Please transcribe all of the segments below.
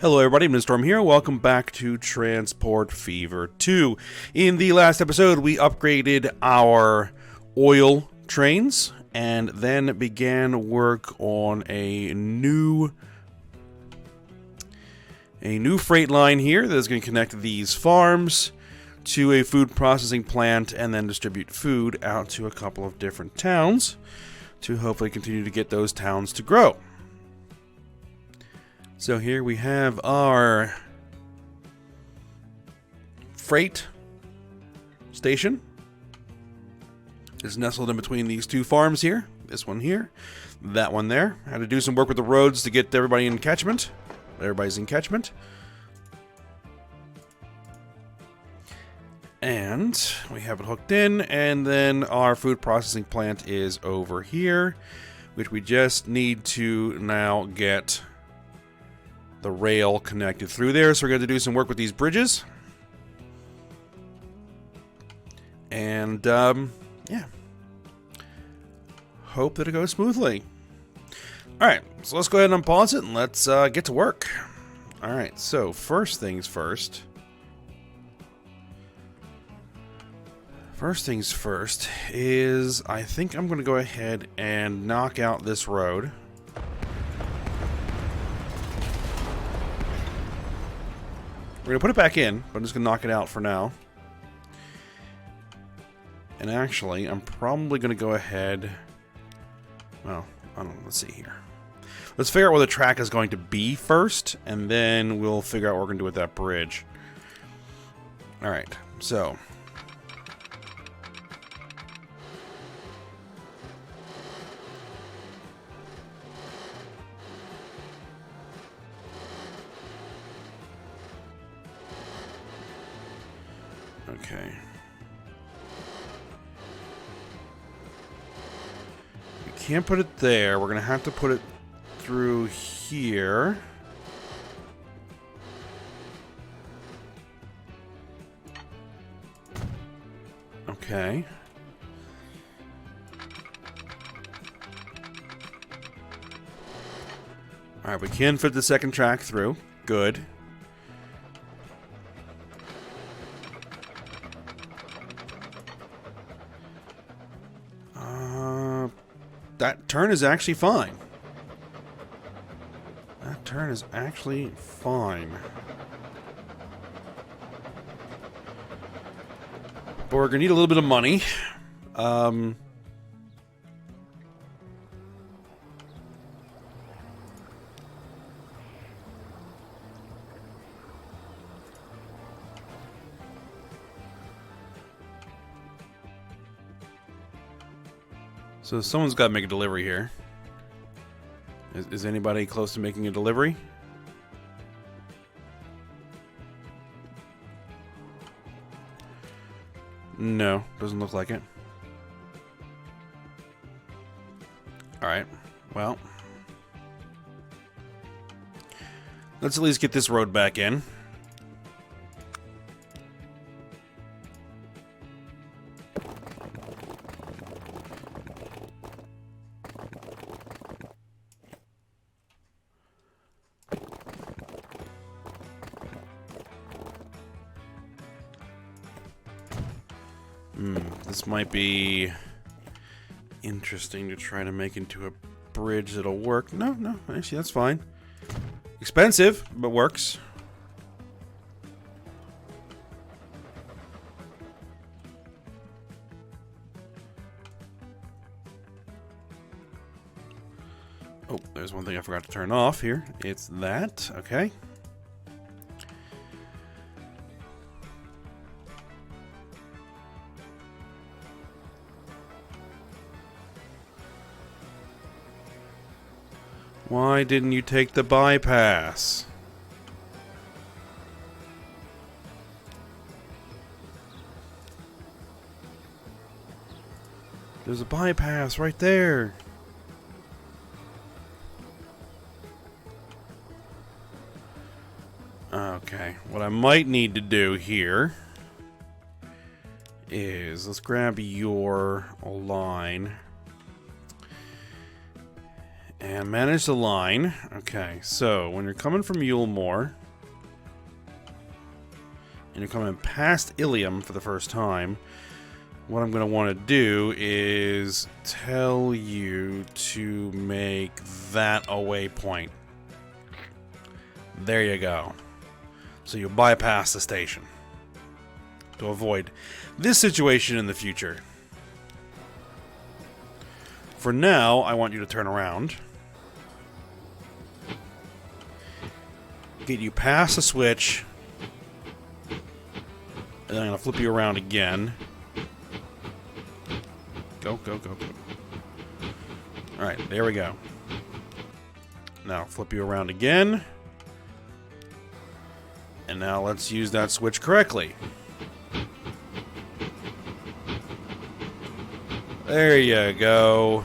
Hello everybody, Mr. Storm here. Welcome back to Transport Fever 2. In the last episode, we upgraded our oil trains and then began work on a new freight line here that is going to connect these farms to a food processing plant and then distribute food out to a couple of different towns to hopefully continue to get those towns to grow. So here we have our freight station. It's nestled in between these two farms here. This one here, that one there. Had to do some work with the roads to get everybody in catchment. Everybody's in catchment. And we have it hooked in, and then our food processing plant is over here, which we just need to now get the rail connected through there. So we're going to do some work with these bridges. And, yeah. Hope that it goes smoothly. Alright, so let's go ahead and unpause it and let's get to work. Alright, so first things first. First things first is I think I'm going to go ahead and knock out this road. We're going to put it back in, but I'm just going to knock it out for now. And actually, I'm probably going to go ahead... Well, I don't know. Let's see here. Let's figure out where the track is going to be first, and then we'll figure out what we're going to do with that bridge. Alright, so... Okay. We can't put it there. We're going to have to put it through here. Okay. Alright, we can fit the second track through. Good. That turn is actually fine. That turn is actually fine. But we're gonna need a little bit of money. So someone's got to make a delivery here. Is anybody close to making a delivery? No, doesn't look like it. Alright, well. Let's at least get this road back in. This might be interesting to try to make into a bridge that'll work. No, actually that's fine. Expensive, but works. Oh, there's one thing I forgot to turn off here. It's that, okay. Why didn't you take the bypass? There's a bypass right there. Okay, what I might need to do here is let's grab your line And manage the line. Okay, so when you're coming from Yulemoor, and you're coming past Ilium for the first time, what I'm going to want to do is tell you to make that a waypoint. There you go. So you bypass the station to avoid this situation in the future. For now, I want you to turn around. Get you past the switch. And then I'm going to flip you around again. Go, go, go, go. Alright, there we go. Now, flip you around again. And now let's use that switch correctly. There you go.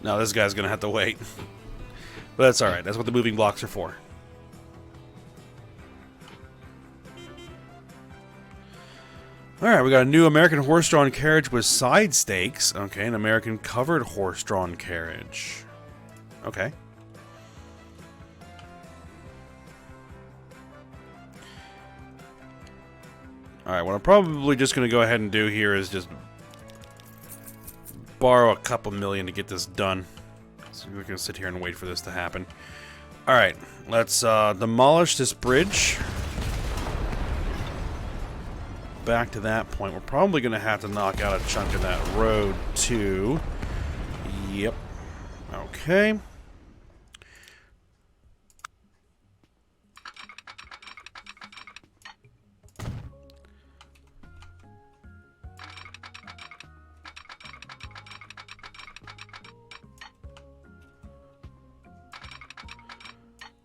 Now this guy's gonna have to wait. But that's alright, that's what the moving blocks are for. Alright, we got a new American horse-drawn carriage with side stakes. Okay, an American covered horse-drawn carriage. Okay. Alright, what I'm probably just going to go ahead and do here is just borrow a couple million to get this done. So we're going to sit here and wait for this to happen. Alright, let's demolish this bridge. Back to that point, we're probably going to have to knock out a chunk of that road too. Yep. Okay.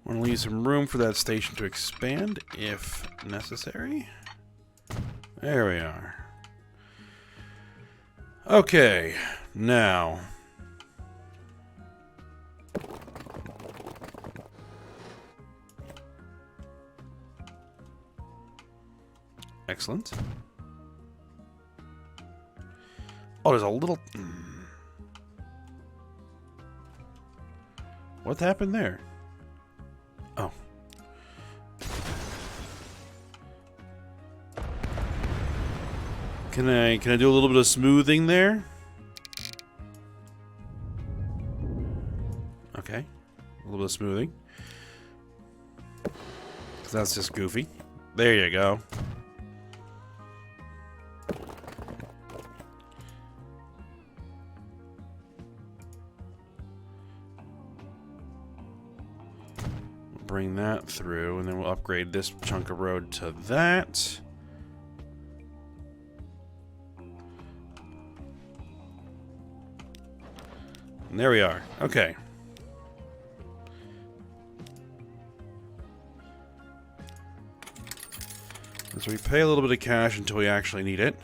I want to leave some room for that station to expand if necessary. There we are. Okay, now. Excellent. Oh, there's a little... What happened there? Oh. Can I do a little bit of smoothing there? Okay. A little bit of smoothing. 'Cause that's just goofy. There you go. Bring that through, and then we'll upgrade this chunk of road to that. And there we are. Okay. So we pay a little bit of cash until we actually need it.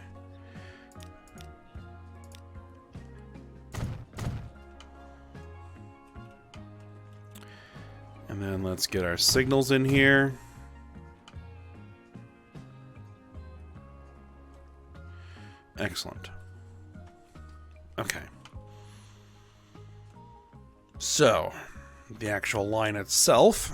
And then let's get our signals in here. Excellent. Okay. So, the actual line itself.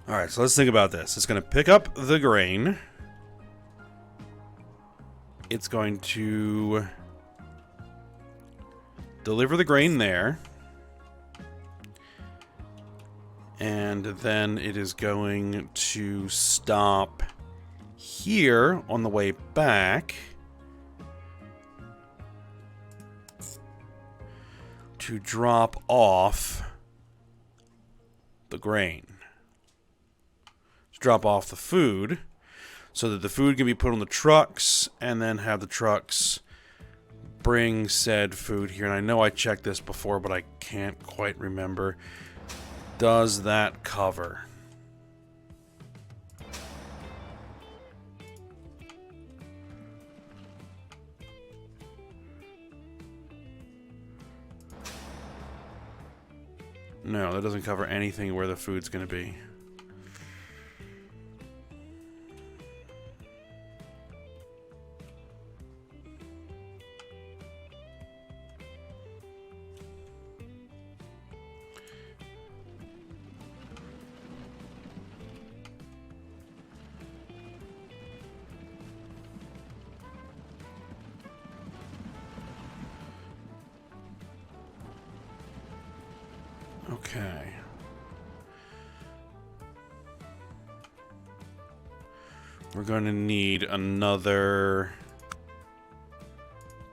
Alright, so let's think about this. It's going to pick up the grain. It's going to deliver the grain there. And then it is going to stop here on the way back to drop off the grain. To drop off the food so that the food can be put on the trucks and then have the trucks bring said food here. And I know I checked this before, but I can't quite remember. Does that cover? No, that doesn't cover anything where the food's going to be. Okay. We're going to need another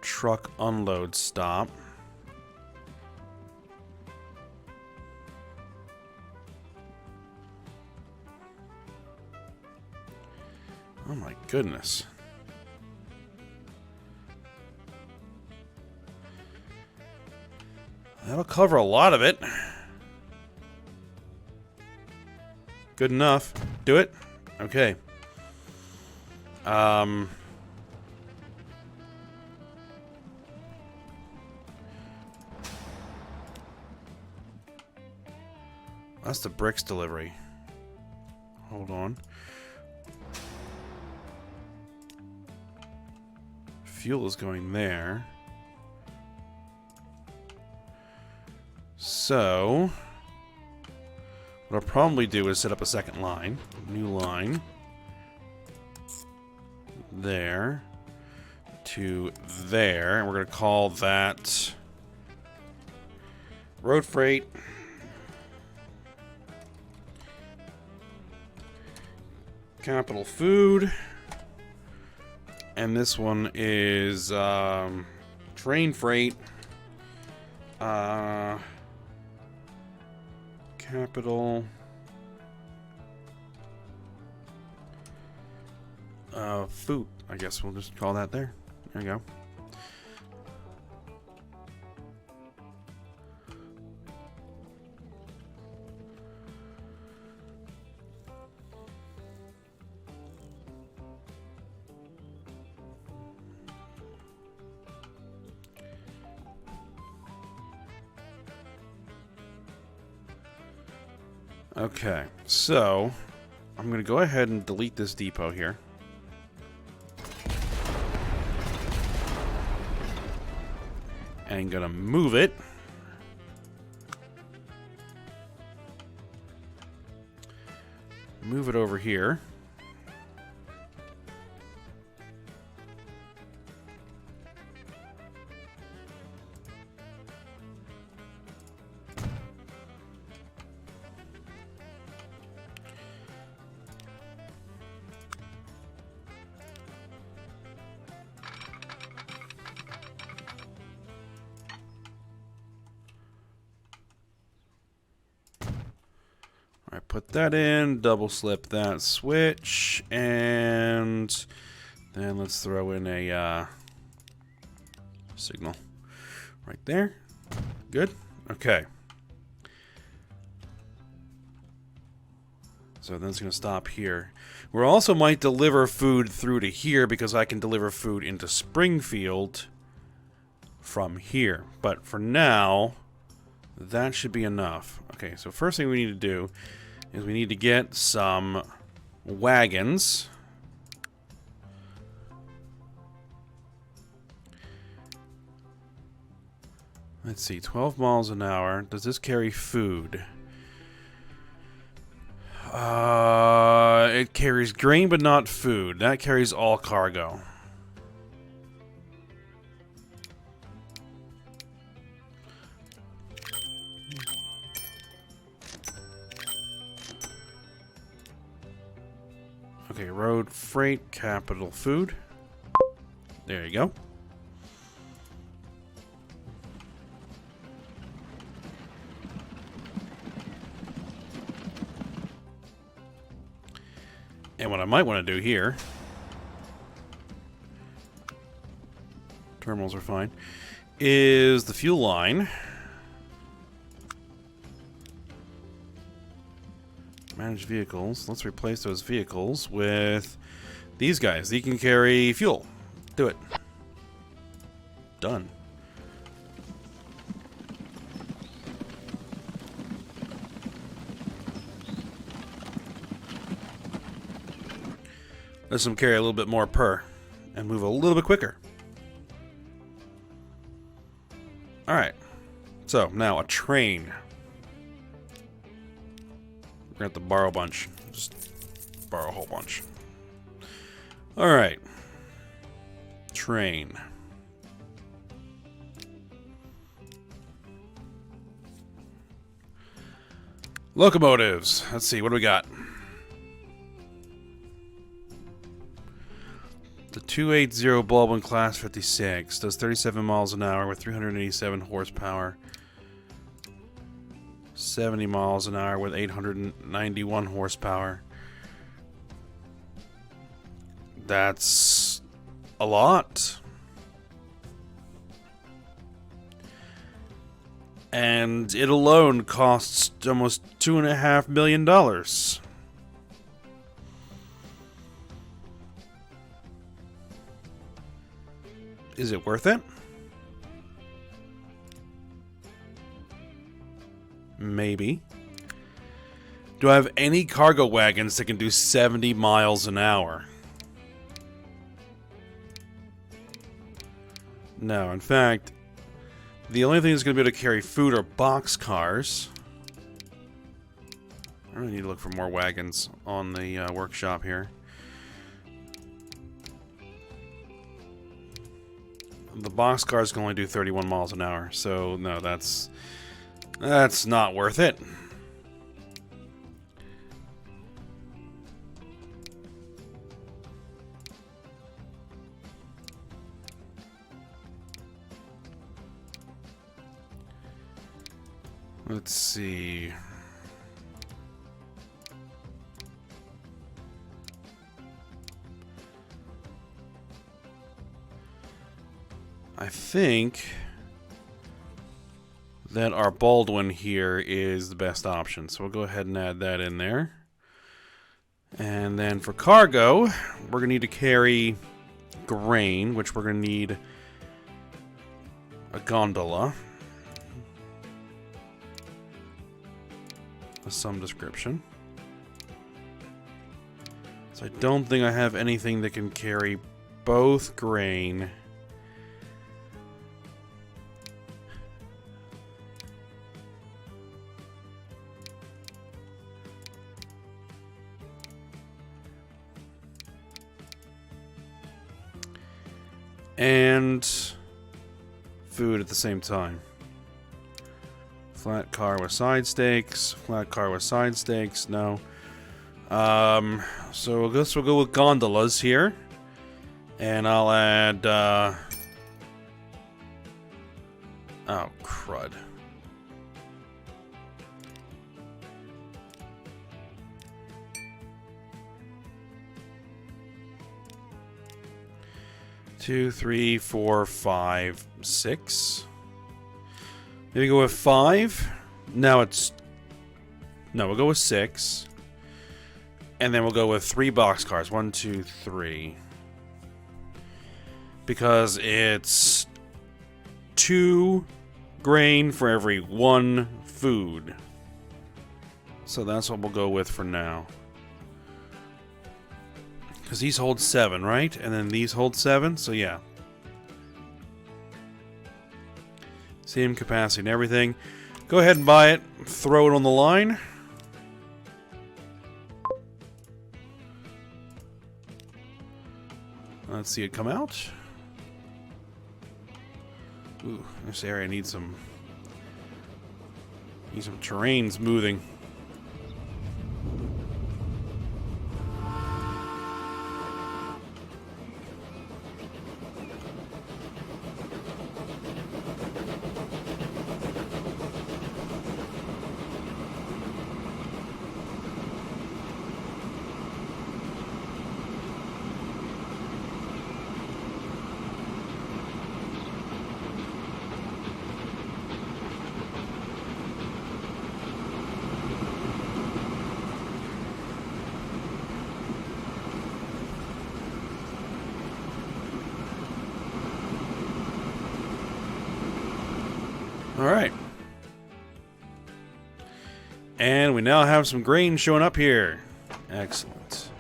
truck unload stop. Oh my goodness. That'll cover a lot of it. Good enough. Do it? Okay. That's the bricks delivery. Hold on. Fuel is going there. So what I'll probably do is set up a second line. New line. There. To there. And we're going to call that road freight. Capital Food. And this one is train freight. Capital Food. I guess we'll just call that there. There you go. Okay, so I'm going to go ahead and delete this depot here. And going to move it. Move it over here. Alright, put that in, double slip that switch, and then let's throw in a signal right there. Good? Okay. So then it's going to stop here. We also might deliver food through to here because I can deliver food into Springfield from here. But for now, that should be enough. Okay, so first thing we need to do is we need to get some wagons. Let's see, 12 miles an hour. Does this carry food? It carries grain but not food. That carries all cargo. Okay, road freight, capital food. There you go. And what I might want to do here, terminals are fine, is the fuel line. Manage vehicles. Let's replace those vehicles with these guys. They can carry fuel. Do it. Done. Let them carry a little bit more per and move a little bit quicker. Alright. So, now a train. We're gonna have to borrow a bunch. Just borrow a whole bunch. Alright. Train. Locomotives. Let's see, what do we got? The 280 Baldwin Class 56 does 37 miles an hour with 387 horsepower. 70 miles an hour with 891 horsepower. That's a lot. And it alone costs almost $2.5 million. Is it worth it? Maybe. Do I have any cargo wagons that can do 70 miles an hour? No, in fact, the only thing that's going to be able to carry food are boxcars. I really need to look for more wagons on the workshop here. The boxcars can only do 31 miles an hour, so no, that's not worth it. Let's see. I think that our Baldwin here is the best option. So we'll go ahead and add that in there. And then for cargo, we're going to need to carry grain, which we're going to need a gondola of some description. So I don't think I have anything that can carry both grain and food at the same time. Flat car with side stakes. Flat car with side stakes. No. So I guess we'll go with gondolas here. And I'll add... oh, crud. Two, three, four, five, six. Maybe go with 5. Now it's... No, we'll go with 6. And then we'll go with 3 boxcars. 1, 2, 3. Because it's 2 grain for every 1 food. So that's what we'll go with for now. Because these hold 7, right? And then these hold 7, so yeah. Same capacity and everything. Go ahead and buy it. Throw it on the line. Let's see it come out. Ooh, this area needs some terrain smoothing. Alright. And we now have some grain showing up here. Excellent.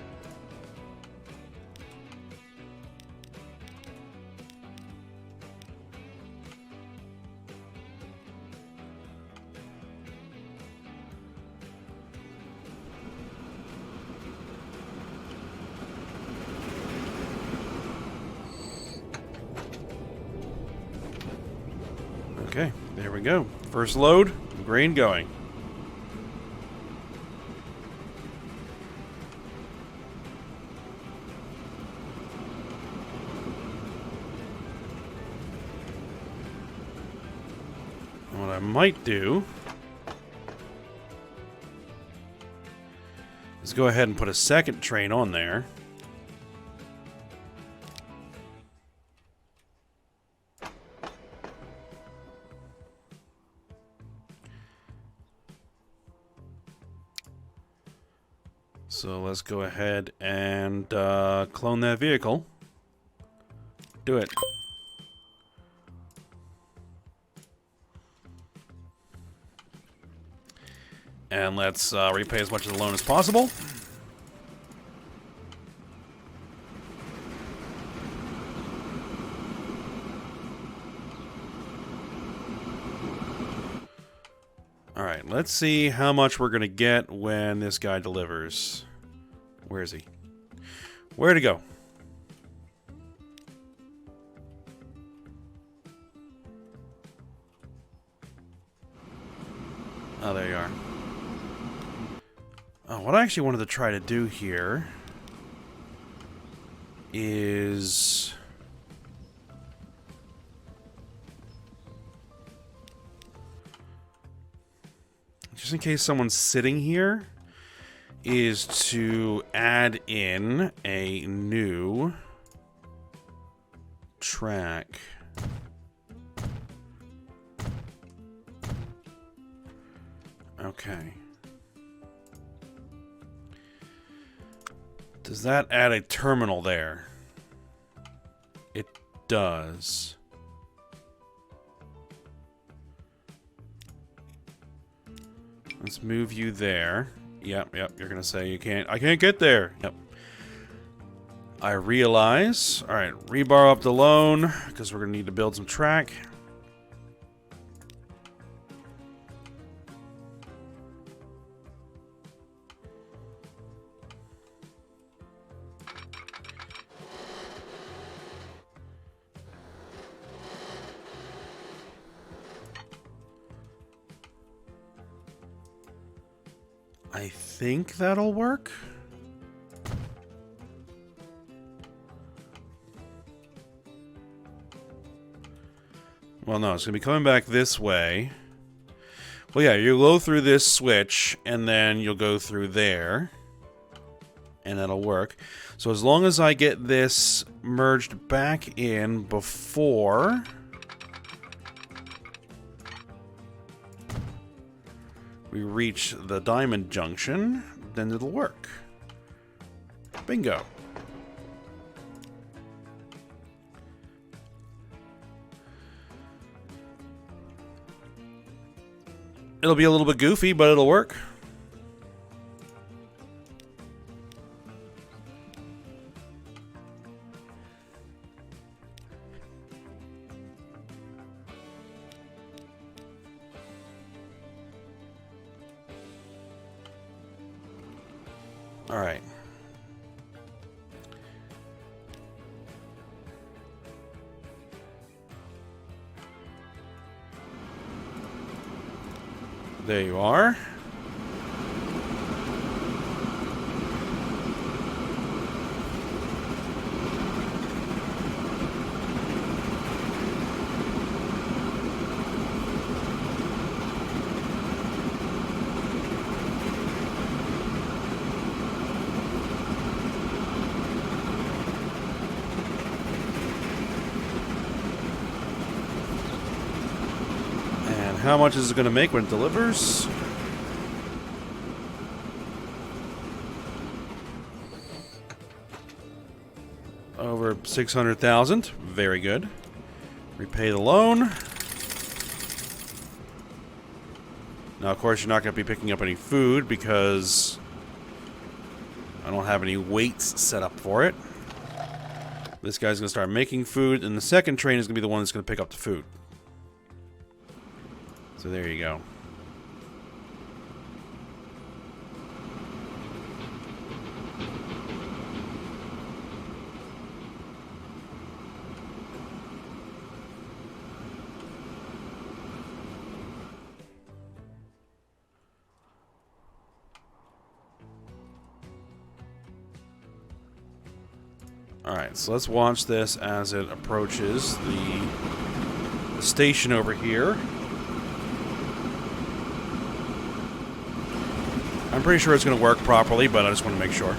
There we go. First load, grain going. What I might do is go ahead and put a second train on there. So let's go ahead and clone that vehicle. Do it. And let's repay as much of the loan as possible. Alright, let's see how much we're going to get when this guy delivers. Where is he? Where'd he go? Oh, there you are. Oh, what I actually wanted to try to do here is... just in case someone's sitting here, is to add in a new track. Okay. Does that add a terminal there? It does. Let's move you there. Yep, you're gonna say you can't. I can't get there. Yep. I realize. Alright, rebar up the loan, because we're gonna need to build some track. I think that'll work. Well, no, it's going to be coming back this way. Well, yeah, you'll go through this switch, and then you'll go through there. And that'll work. So as long as I get this merged back in before... we reach the diamond junction, then it'll work. Bingo. It'll be a little bit goofy, but it'll work. All right. There you are. How much is it going to make when it delivers? Over 600,000. Very good. Repay the loan. Now, of course, you're not going to be picking up any food because I don't have any weights set up for it. This guy's going to start making food, and the second train is going to be the one that's going to pick up the food. So there you go. Alright, so let's watch this as it approaches the station over here. I'm pretty sure it's going to work properly, but I just want to make sure.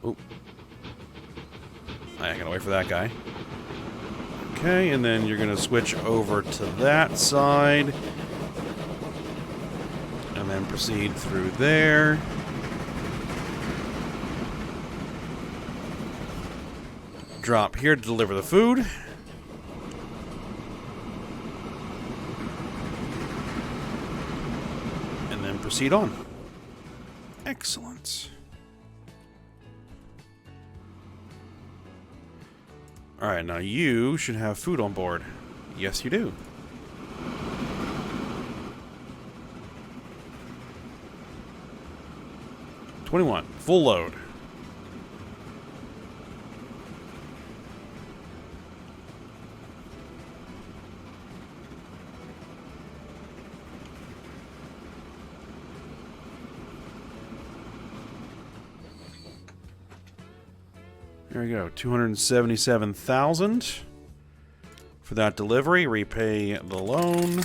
Oop. I gotta wait for that guy. Okay, and then you're going to switch over to that side. And then proceed through there. Drop here to deliver the food. And then proceed on. Excellent. Alright, now you should have food on board. Yes, you do. $21. Full load. There we go. 277,000 for that delivery. Repay the loan.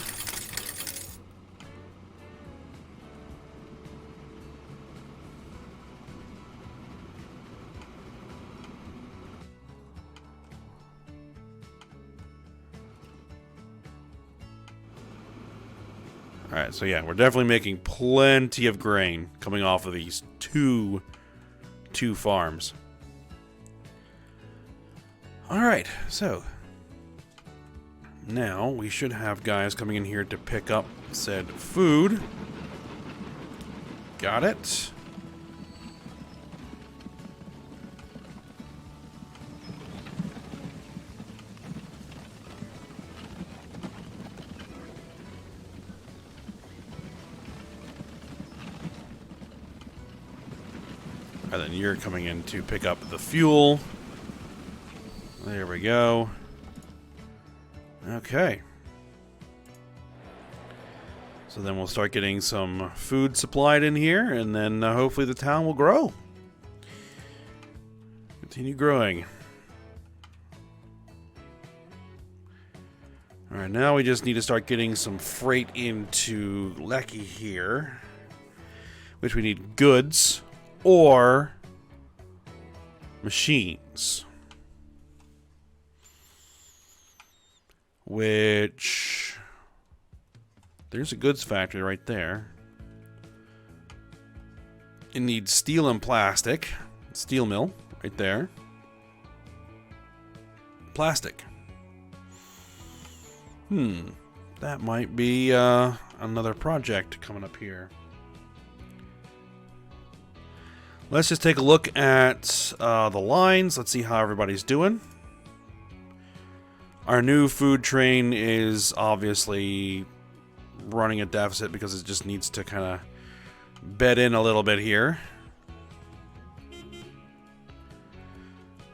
Alright, so yeah, we're definitely making plenty of grain coming off of these two farms. Alright, so now we should have guys coming in here to pick up said food. Got it. And then you're coming in to pick up the fuel. There we go. Okay. So then we'll start getting some food supplied in here, and then hopefully the town will grow. Continue growing. Alright, now we just need to start getting some freight into Lecky here. Which we need goods or machines. Which, there's a goods factory right there. It needs steel and plastic. Steel mill right there. Plastic. That might be another project coming up here. Let's just take a look at the lines. Let's see how everybody's doing. Our new food train is obviously running a deficit because it just needs to kind of bed in a little bit here.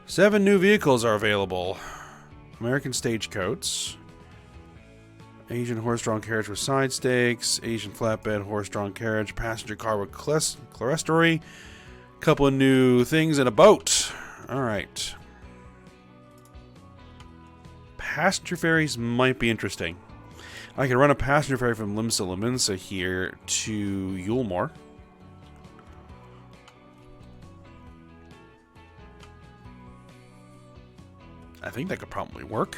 7 new vehicles are available. American stagecoach. Asian horse-drawn carriage with side stakes. Asian flatbed horse-drawn carriage. Passenger car with clerestory. Couple of new things and a boat. Alright. Passenger ferries might be interesting. I can run a passenger ferry from Limsa Laminsa here to Yulmore. I think that could probably work.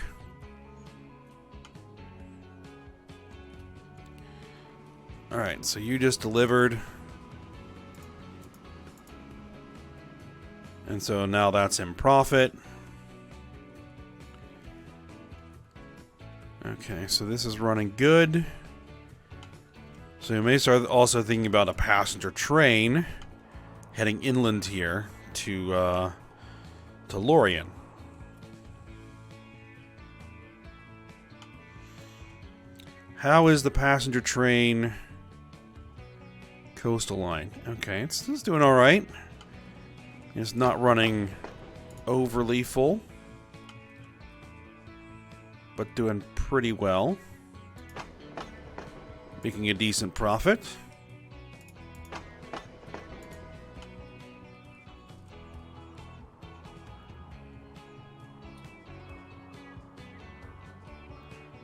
Alright, so you just delivered. And so now that's in profit. Okay, so this is running good. So you may start also thinking about a passenger train heading inland here to Lorien. How is the passenger train coastal line? Okay, it's doing all right. It's not running overly full, but doing pretty well. Making a decent profit.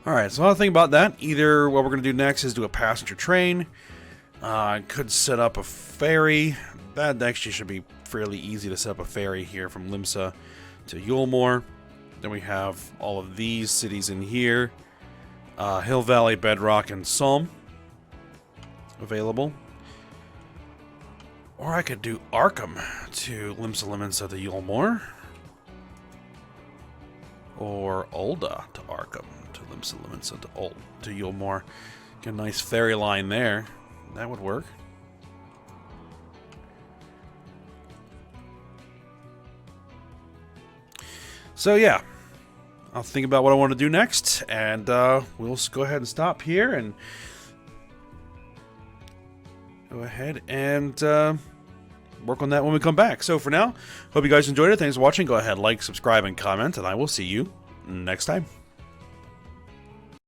Alright, so I'll think about that. Either what we're going to do next is do a passenger train. I could set up a ferry. That actually should be fairly easy to set up a ferry here from Limsa to Yulmore. Then we have all of these cities in here. Hill Valley, Bedrock, and Somme available. Or I could do Arkham to Limsa Limensa to Yulmore. Or Ulda to Arkham to Limsa Limensa to Yulmore. Get a nice ferry line there. That would work. So yeah, I'll think about what I want to do next, and we'll go ahead and stop here and go ahead and work on that when we come back. So for now, hope you guys enjoyed it. Thanks for watching. Go ahead, like, subscribe, and comment, and I will see you next time.